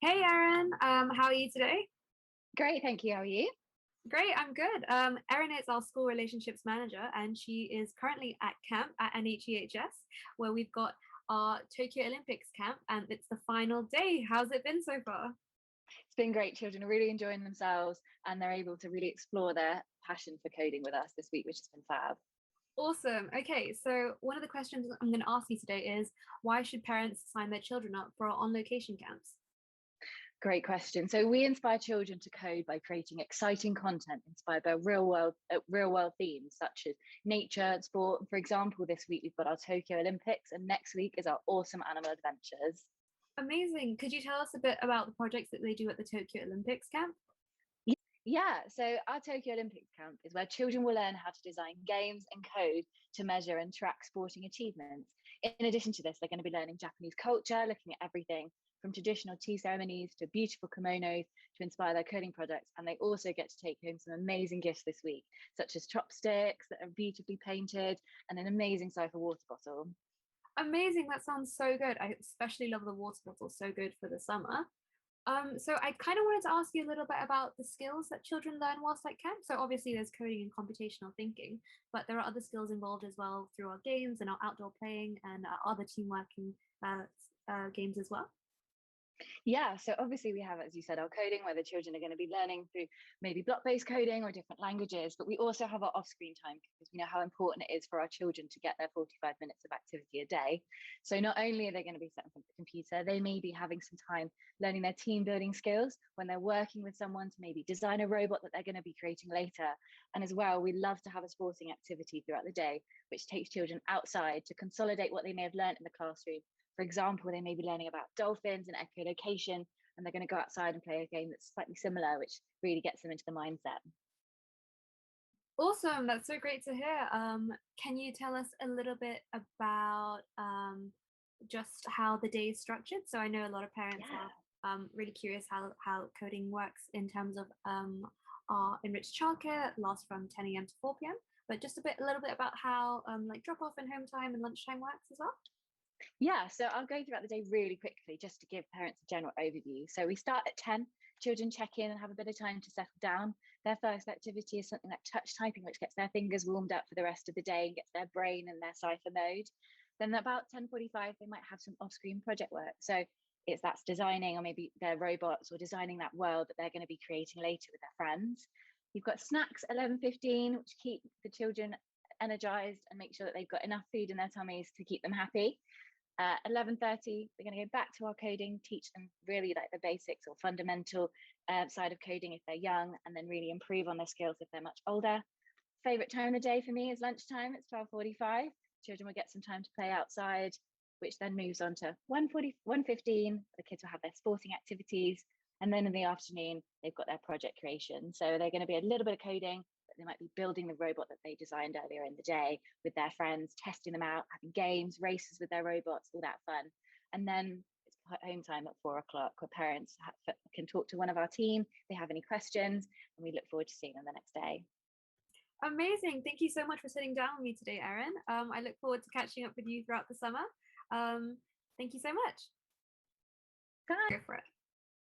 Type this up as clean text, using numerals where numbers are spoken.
Hey Erin, how are you today? Great, thank you. How are you? Great, I'm good. Erin is our school relationships manager, and she is currently at camp at NHEHS, where we've got our Tokyo Olympics camp, and it's the final day. How's it been so far? It's been great. Children are really enjoying themselves and they're able to really explore their passion for coding with us this week, which has been fab. Awesome. Okay, so one of the questions I'm going to ask you today is why should parents sign their children up for our on location camps? Great question. So we inspire children to code by creating exciting content inspired by real world themes such as nature and sport. For example, this week we've got our Tokyo Olympics, and next week is our awesome animal adventures. Amazing. Could you tell us a bit about the projects that they do at the Tokyo Olympics camp? Yeah, so our Tokyo Olympics camp is where children will learn how to design games and code to measure and track sporting achievements. In addition to this, they're going to be learning Japanese culture, looking at everything from traditional tea ceremonies to beautiful kimonos to inspire their coding projects. And they also get to take home some amazing gifts this week, such as chopsticks that are beautifully painted and an amazing cipher water bottle. Amazing. That sounds so good. I especially love the water bottle, so good for the summer. So I kind of wanted to ask you a little bit about the skills that children learn whilst at camp. So obviously there's coding and computational thinking, but there are other skills involved as well through our games and our outdoor playing and our other team working games as well. Yeah, so obviously we have, as you said, our coding where the children are going to be learning through maybe block-based coding or different languages, but we also have our off-screen time because we know how important it is for our children to get their 45 minutes of activity a day. So not only are they going to be set up on the computer, they may be having some time learning their team building skills when they're working with someone to maybe design a robot that they're going to be creating later. And as well, we love to have a sporting activity throughout the day, which takes children outside to consolidate what they may have learned in the classroom. For example, they may be learning about dolphins and echolocation, and they're going to go outside and play a game that's slightly similar, which really gets them into the mindset. Awesome, that's so great to hear. Can you tell us a little bit about just how the day is structured? So I know a lot of parents Yeah. are really curious how coding works in terms of our enriched childcare that lasts from 10 a.m. to 4 p.m. But just a little bit about how like drop off and home time and lunchtime works as well. Yeah, so I'll go throughout the day really quickly just to give parents a general overview. So we start at 10, children check in and have a bit of time to settle down. Their first activity is something like touch typing, which gets their fingers warmed up for the rest of the day and gets their brain in their cipher mode. Then about 10:45, they might have some off-screen project work. So that's designing or maybe their robots or designing that world that they're going to be creating later with their friends. You've got snacks 11:15, which keep the children energized and make sure that they've got enough food in their tummies to keep them happy. 11:30, we're going to go back to our coding, teach them really like the basics or fundamental side of coding if they're young, and then really improve on their skills if they're much older. Favorite time of day for me is lunchtime. It's 12:45. Children will get some time to play outside, which then moves on to 1:40, 1:15. The kids will have their sporting activities. And then in the afternoon, they've got their project creation. So they're going to be a little bit of coding, they might be building the robot that they designed earlier in the day with their friends, testing them out, having games, races with their robots, all that fun. And then it's home time at 4 o'clock where parents can talk to one of our team if they have any questions, and we look forward to seeing them the next day. Amazing. Thank you so much for sitting down with me today, Erin. I look forward to catching up with you throughout the summer. Thank you so much. Bye. Go for it.